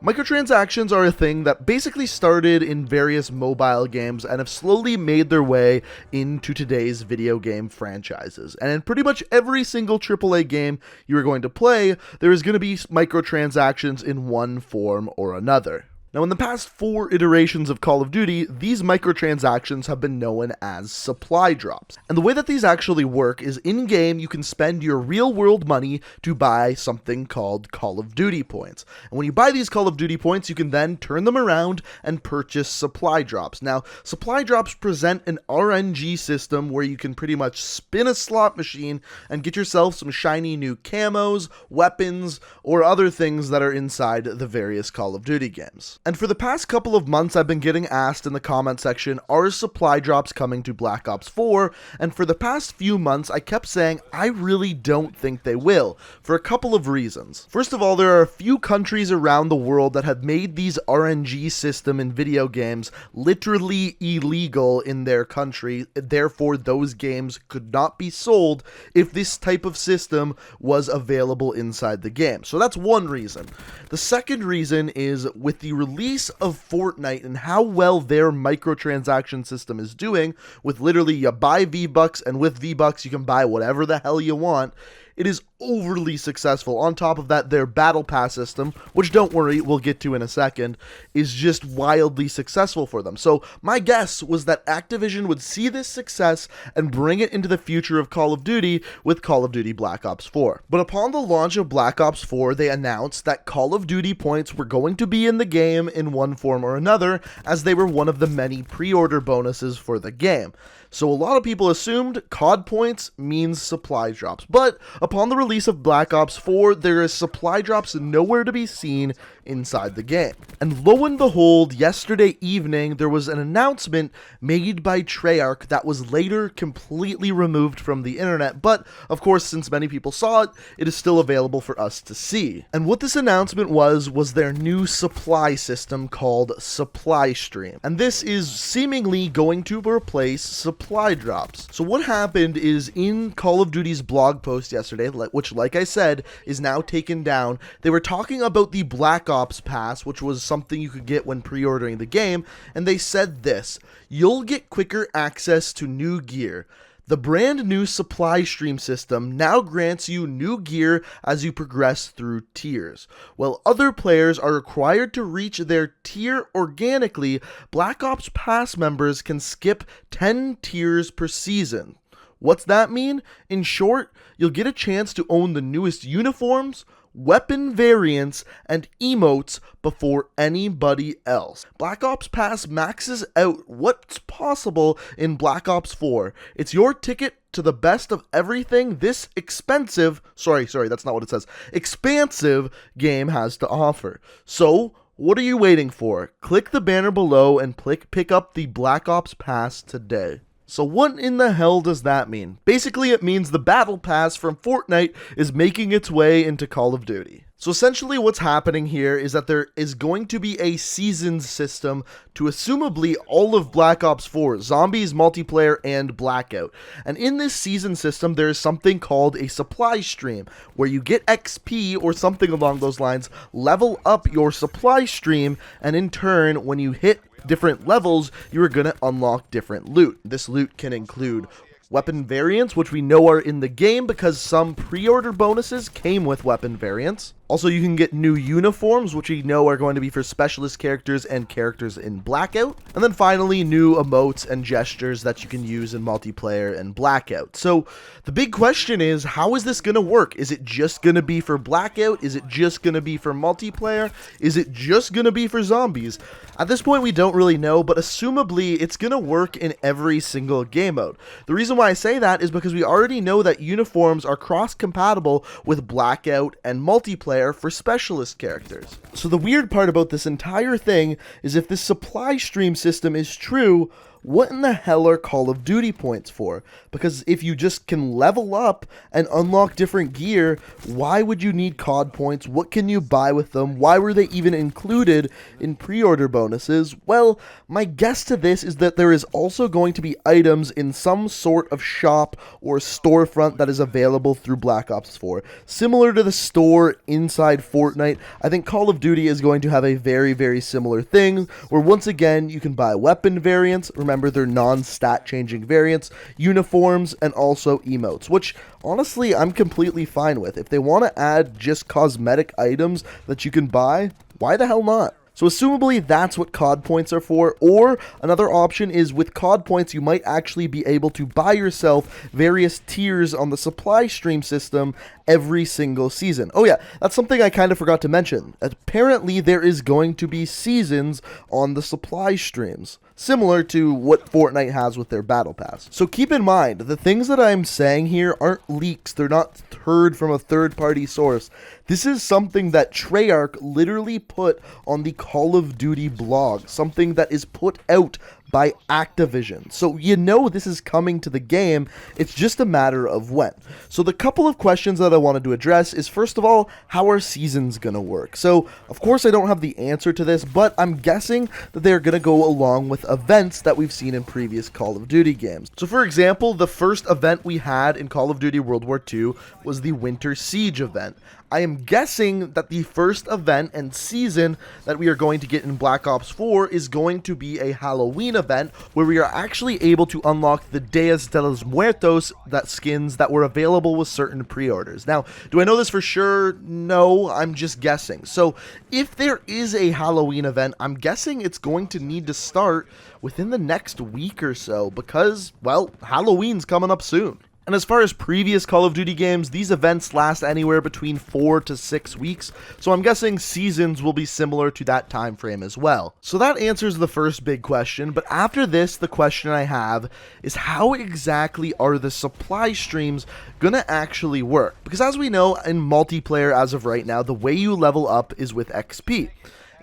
Microtransactions are a thing that basically started in various mobile games and have slowly made their way into today's video game franchises. And in pretty much every single AAA game you are going to play, there is going to be microtransactions in one form or another. Now, in the past 4 iterations of Call of Duty, these microtransactions have been known as supply drops. And the way that these actually work is in-game you can spend your real-world money to buy something called Call of Duty points. And when you buy these Call of Duty points, you can then turn them around and purchase supply drops. Now, supply drops present an RNG system where you can pretty much spin a slot machine and get yourself some shiny new camos, weapons, or other things that are inside the various Call of Duty games. And for the past couple of months, I've been getting asked in the comment section, are supply drops coming to Black Ops 4? And for the past few months, I kept saying, I really don't think they will, for a couple of reasons. First of all, there are a few countries around the world that have made these RNG system in video games literally illegal in their country. Therefore, those games could not be sold if this type of system was available inside the game. So that's one reason. The second reason is with the release of Fortnite and how well their microtransaction system is doing, with literally you buy V-Bucks and with V-Bucks you can buy whatever the hell you want. It is overly successful. On top of that, their battle pass system, which don't worry, we'll get to in a second, is just wildly successful for them. So my guess was that Activision would see this success and bring it into the future of Call of Duty with Call of Duty Black Ops 4. But upon the launch of Black Ops 4, they announced that Call of Duty points were going to be in the game in one form or another, as they were one of the many pre-order bonuses for the game. So a lot of people assumed COD points means supply drops, but upon the release of Black Ops 4, there is supply drops nowhere to be seen inside the game. And lo and behold, yesterday evening, there was an announcement made by Treyarch that was later completely removed from the internet, but of course, since many people saw it, it is still available for us to see. And what this announcement was their new supply system called Supply Stream. And this is seemingly going to replace supply drops. So what happened is in Call of Duty's blog post yesterday, which like I said, is now taken down, they were talking about the Black Ops Pass, which was something you could get when pre-ordering the game, and they said this: you'll get quicker access to new gear. The brand new supply stream system now grants you new gear as you progress through tiers. While other players are required to reach their tier organically, Black Ops Pass members can skip 10 tiers per season. What's that mean? In short, you'll get a chance to own the newest uniforms, weapon variants, and emotes before anybody else. Black Ops Pass maxes out what's possible in Black Ops 4. It's your ticket to the best of everything this expansive game has to offer. So, what are you waiting for? Click the banner below and pick up the Black Ops Pass today. So what in the hell does that mean? Basically, it means the Battle Pass from Fortnite is making its way into Call of Duty. So essentially what's happening here is that there is going to be a seasons system to assumably all of Black Ops 4, Zombies, Multiplayer, and Blackout. And in this season system, there is something called a supply stream, where you get XP or something along those lines, level up your supply stream, and in turn, when you hit different levels, you are going to unlock different loot. This loot can include weapon variants, which we know are in the game because some pre-order bonuses came with weapon variants. Also, you can get new uniforms, which we know are going to be for specialist characters and characters in Blackout. And then finally, new emotes and gestures that you can use in Multiplayer and Blackout. So the big question is, how is this going to work? Is it just going to be for Blackout? Is it just going to be for Multiplayer? Is it just going to be for Zombies? At this point, we don't really know, but assumably, it's going to work in every single game mode. The reason why I say that is because we already know that uniforms are cross-compatible with Blackout and Multiplayer for specialist characters. So the weird part about this entire thing is if this supply stream system is true, what in the hell are Call of Duty points for? Because if you just can level up and unlock different gear, why would you need COD points? What can you buy with them? Why were they even included in pre-order bonuses? Well, my guess to this is that there is also going to be items in some sort of shop or storefront that is available through Black Ops 4. Similar to the store inside Fortnite, I think Call of Duty is going to have a very, very similar thing, where once again, you can buy weapon variants. Remember, they're non-stat changing variants, uniforms, and also emotes, which honestly, I'm completely fine with. If they want to add just cosmetic items that you can buy, why the hell not? So assumably that's what COD points are for, or another option is with COD points you might actually be able to buy yourself various tiers on the supply stream system every single season. Oh yeah, that's something I kind of forgot to mention. Apparently there is going to be seasons on the supply streams, similar to what Fortnite has with their battle pass. So keep in mind, the things that I'm saying here aren't leaks, they're not heard from a third-party source. This is something that Treyarch literally put on the Call of Duty blog, something that is put out by Activision. So you know this is coming to the game, it's just a matter of when. So the couple of questions that I wanted to address is, first of all, how are seasons gonna work? So of course I don't have the answer to this, but I'm guessing that they're gonna go along with events that we've seen in previous Call of Duty games. So for example, the first event we had in Call of Duty World War II was the Winter Siege event. I am guessing that the first event and season that we are going to get in Black Ops 4 is going to be a Halloween event where we are actually able to unlock the Dias de los Muertos skins that were available with certain pre-orders. Now, do I know this for sure? No, I'm just guessing. So if there is a Halloween event, I'm guessing it's going to need to start within the next week or so because, well, Halloween's coming up soon. And as far as previous Call of Duty games, these events last anywhere between 4 to 6 weeks, so I'm guessing seasons will be similar to that time frame as well. So that answers the first big question, but after this, the question I have is how exactly are the supply streams gonna actually work? Because as we know, in multiplayer as of right now, the way you level up is with XP.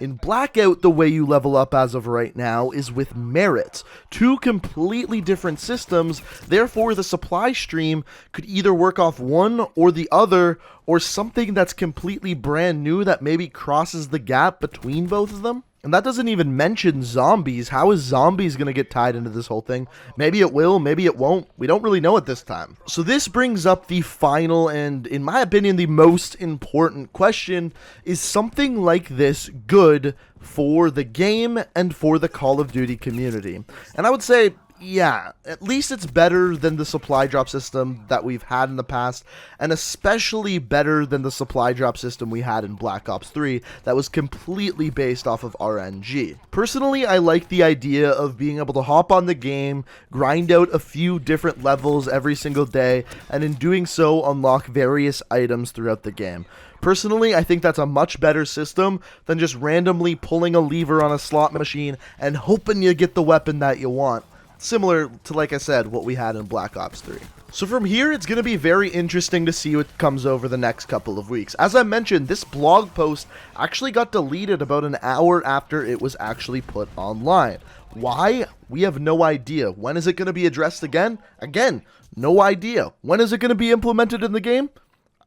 In Blackout, the way you level up as of right now is with merits. Two completely different systems, therefore the supply stream could either work off one or the other, or something that's completely brand new that maybe crosses the gap between both of them. And that doesn't even mention zombies. How is zombies going to get tied into this whole thing? Maybe it will, maybe it won't. We don't really know at this time. So this brings up the final and, in my opinion, the most important question. Is something like this good for the game and for the Call of Duty community? And I would say, yeah, at least it's better than the supply drop system that we've had in the past, and especially better than the supply drop system we had in Black Ops 3 that was completely based off of RNG. Personally, I like the idea of being able to hop on the game, grind out a few different levels every single day, and in doing so, unlock various items throughout the game. Personally, I think that's a much better system than just randomly pulling a lever on a slot machine and hoping you get the weapon that you want. Similar to, like I said, what we had in Black Ops 3. So from here, it's going to be very interesting to see what comes over the next couple of weeks. As I mentioned, this blog post actually got deleted about an hour after it was actually put online. Why? We have no idea. When is it going to be addressed again? Again, no idea. When is it going to be implemented in the game?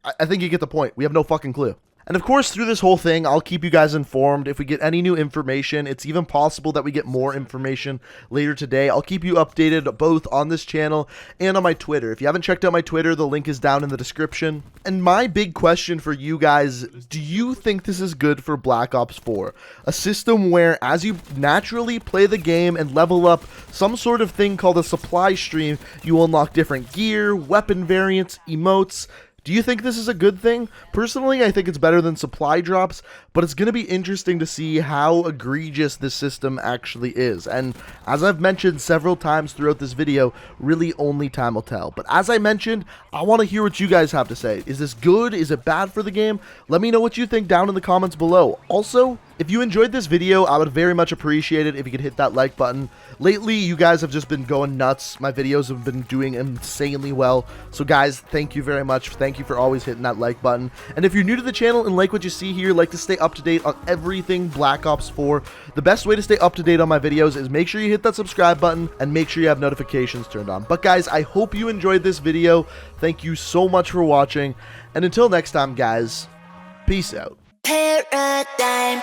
I think you get the point. We have no fucking clue. And of course, through this whole thing, I'll keep you guys informed. If we get any new information, it's even possible that we get more information later today. I'll keep you updated both on this channel and on my Twitter. If you haven't checked out my Twitter, the link is down in the description. And my big question for you guys, do you think this is good for Black Ops 4? A system where, as you naturally play the game and level up some sort of thing called a supply stream, you unlock different gear, weapon variants, emotes. Do you think this is a good thing? Personally, I think it's better than supply drops, but it's going to be interesting to see how egregious this system actually is. And as I've mentioned several times throughout this video, really only time will tell. But as I mentioned, I want to hear what you guys have to say. Is this good? Is it bad for the game? Let me know what you think down in the comments below. Also, If you enjoyed this video, I would very much appreciate it if you could hit that like button. Lately, you guys have just been going nuts. My videos have been doing insanely well. So guys, thank you very much. Thank you for always hitting that like button. And if you're new to the channel and like what you see here, like to stay up to date on everything Black Ops 4, the best way to stay up to date on my videos is make sure you hit that subscribe button and make sure you have notifications turned on. But guys, I hope you enjoyed this video. Thank you so much for watching. And until next time, guys, peace out. Paradigm.